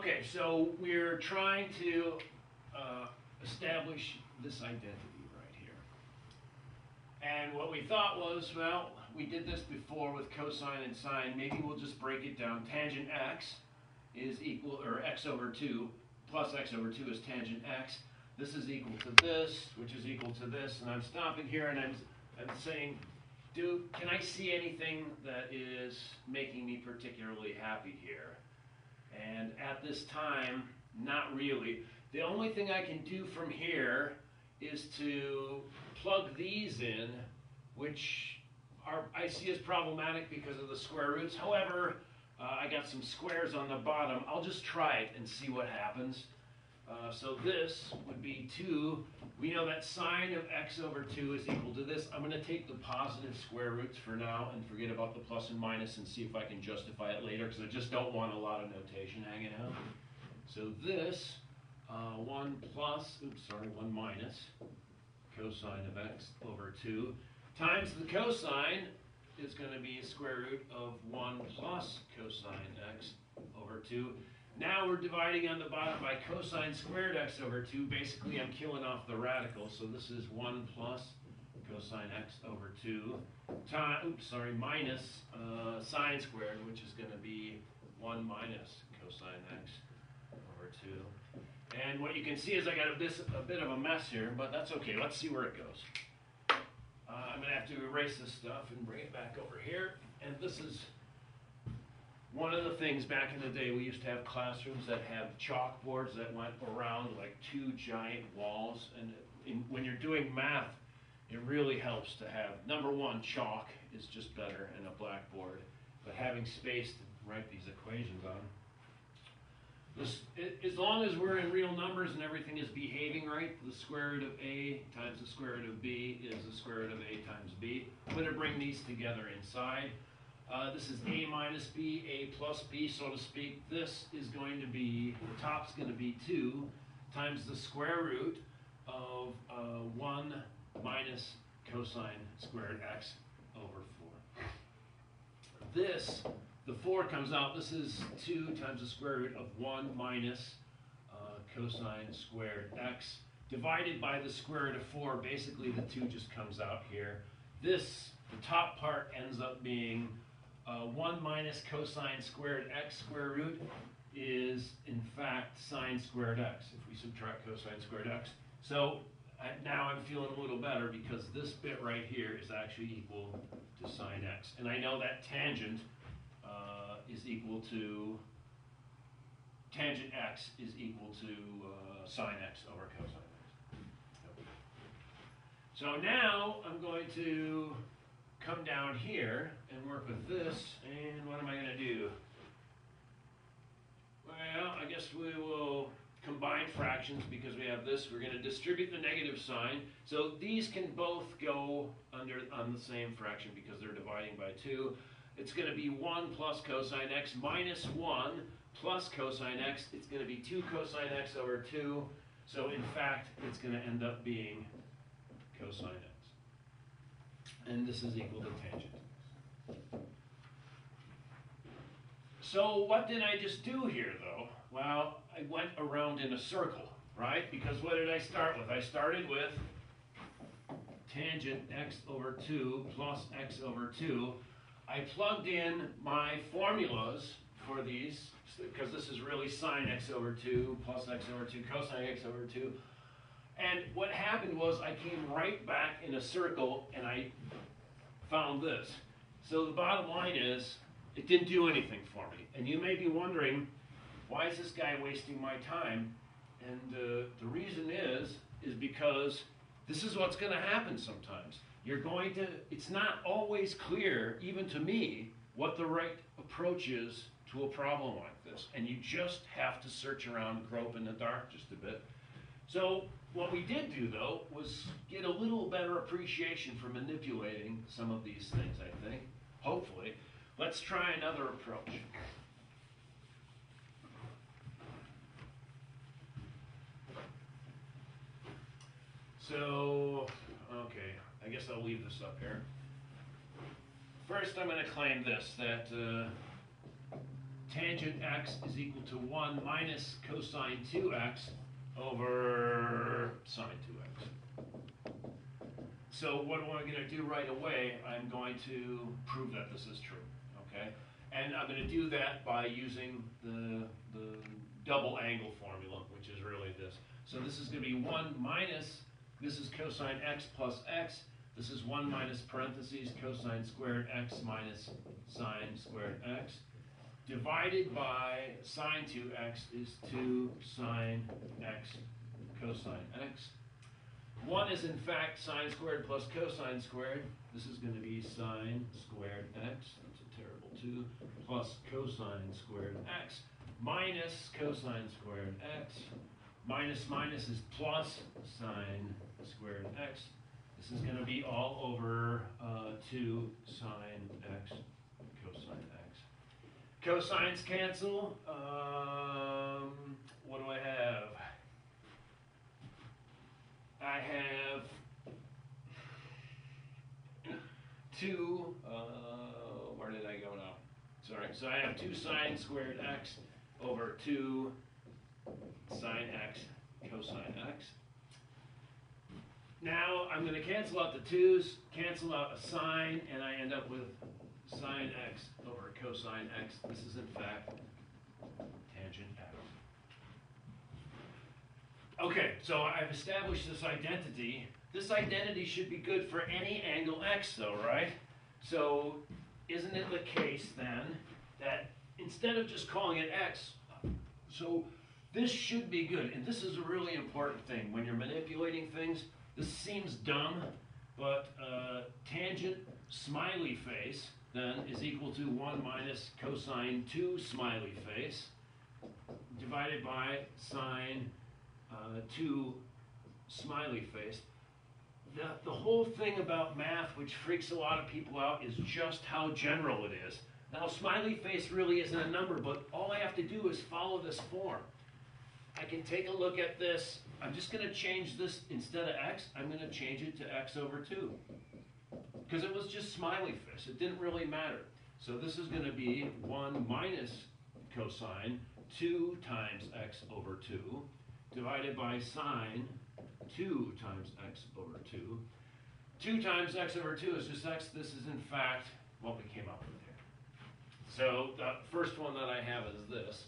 Okay, so we're trying to establish this identity right here. And what we thought was, well, we did this before with cosine and sine. Maybe we'll just break it down. Tangent x is equal, or x over 2 plus x over 2 is tangent x. This is equal to this, which is equal to this. And I'm stopping here and I'm saying, can I see anything that is making me particularly happy here? And at this time, not really. The only thing I can do from here is to plug these in, which I see as problematic because of the square roots. However, I got some squares on the bottom. I'll just try it and see what happens. So this would be 2. We know that sine of x over 2 is equal to this. I'm going to take the positive square roots for now and forget about the plus and minus and see if I can justify it later, because I just don't want a lot of notation hanging out. So this 1 minus cosine of x over 2 times the cosine is going to be square root of 1 plus cosine x over 2. Now we're dividing on the bottom by cosine squared x over 2. Basically, I'm killing off the radical, so this is 1 plus cosine x over 2 minus sine squared, which is going to be 1 minus cosine x over 2. And what you can see is I got a bit of a mess here, but that's okay. Let's see where it goes. I'm going to have to erase this stuff and bring it back over here. And this is one of the things back in the day. We used to have classrooms that have chalkboards that went around like 2 giant walls. And when you're doing math, it really helps to have, number one, chalk is just better in a blackboard. But having space to write these equations on. As long as we're in real numbers and everything is behaving right, the square root of a times the square root of b is the square root of a times b. I'm going to bring these together inside. This is a minus b, a plus b, so to speak. This is going to be, the top's going to be 2 times the square root of 1 minus cosine squared x over 4. This, the 4 comes out. This is 2 times the square root of 1 minus cosine squared x divided by the square root of 4. Basically, the 2 just comes out here. This, the top part, ends up being 1 minus cosine squared x square root is, in fact, sine squared x, if we subtract cosine squared x. So now I'm feeling a little better because this bit right here is actually equal to sine x. And I know that tangent is equal to, tangent x is equal to sine x over cosine x. So now I'm going to come down here and work with this, and what am I going to do? Well, I guess we will combine fractions because we have this. We're going to distribute the negative sign. So these can both go on the same fraction because they're dividing by 2. It's going to be 1 plus cosine x minus 1 plus cosine x. It's going to be 2 cosine x over 2. So in fact, it's going to end up being cosine x. And this is equal to tangent. So what did I just do here, though? Well, I went around in a circle, right? Because what did I start with? I started with tangent x over 2 plus x over 2. I plugged in my formulas for these, because this is really sine x over 2 plus x over 2 cosine x over 2. And what happened was I came right back in a circle and I found this. So the bottom line is, it didn't do anything for me. And you may be wondering, why is this guy wasting my time? And the reason is because this is what's going to happen sometimes. You're going to, it's not always clear, even to me, what the right approach is to a problem like this. And you just have to search around, grope in the dark just a bit. So what we did do, though, was get a little better appreciation for manipulating some of these things, I think, hopefully. Let's try another approach. So, okay, I guess I'll leave this up here. First, I'm going to claim this, that tangent x is equal to 1 minus cosine 2x over sine 2x. So what am I going to do right away? I'm going to prove that this is true, okay? And I'm going to do that by using the double angle formula, which is really this. So this is going to be 1 minus, this is cosine x plus x. This is 1 minus parentheses cosine squared x minus sine squared x. Divided by sine 2x is 2 sine x cosine x. 1 is in fact sine squared plus cosine squared. This is going to be sine squared x, that's a terrible 2, plus cosine squared x, minus cosine squared x. Minus minus is plus sine squared x. This is going to be all over 2 sine x cosine x. Cosines cancel. What do I have? I have 2, where did I go now? Sorry, so I have 2 sine squared x over 2 sine x cosine x. Now I'm going to cancel out the 2's, cancel out a sine, and I end up with sine x over cosine x. This is in fact tangent x. Okay, so I've established this identity. This identity should be good for any angle x though, right? So isn't it the case then that instead of just calling it x, so this should be good, and this is a really important thing when you're manipulating things. This seems dumb, but tangent smiley face then is equal to 1 minus cosine 2 smiley face divided by sine 2 smiley face. The whole thing about math, which freaks a lot of people out, is just how general it is. Now, smiley face really isn't a number, but all I have to do is follow this form. I can take a look at this. I'm just going to change this, instead of x, I'm going to change it to x over 2. Because it was just smiley face. It didn't really matter. So this is going to be 1 minus cosine 2 times x over 2 divided by sine 2 times x over 2. 2 times x over 2 is just x. This is in fact what we came up with here. So the first one that I have is this.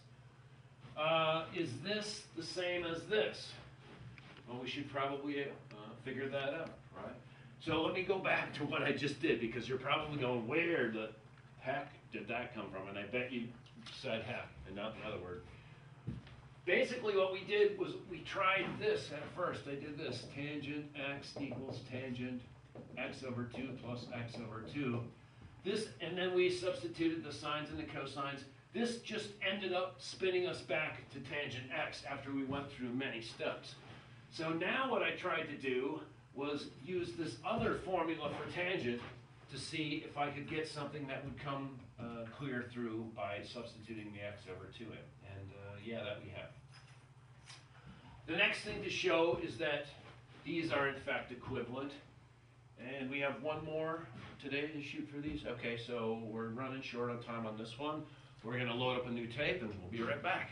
Is this the same as this? Well, we should probably figure that out, right? So let me go back to what I just did, because you're probably going, where the heck did that come from? And I bet you said heck and not the other word. Basically what we did was we tried this at first. I did this, tangent x equals tangent x over 2 plus x over 2. This, and then we substituted the sines and the cosines. This just ended up spinning us back to tangent x after we went through many steps. So now what I tried to do was use this other formula for tangent to see if I could get something that would come clear through by substituting the x over to it. And yeah, that we have. The next thing to show is that these are in fact equivalent. And we have one more today to shoot for these. Okay, so we're running short on time on this one. We're going to load up a new tape and we'll be right back.